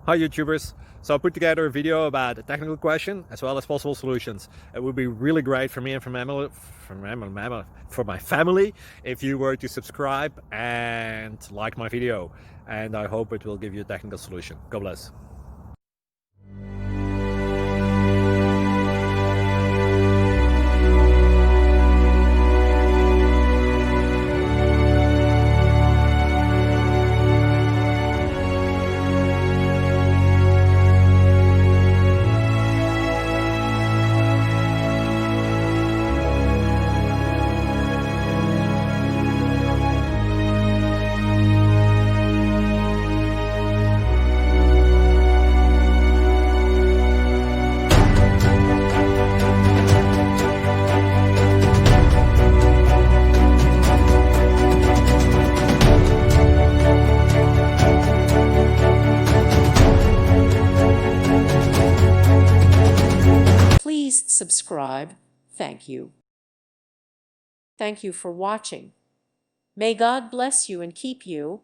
Hi YouTubers! So I put together a video about a technical question as well as possible solutions. It would be really great for me and for my family if you were to subscribe and like my video, and I hope it will give you a technical solution. God bless. Please subscribe. Thank you. Thank you for watching. May God bless you and keep you.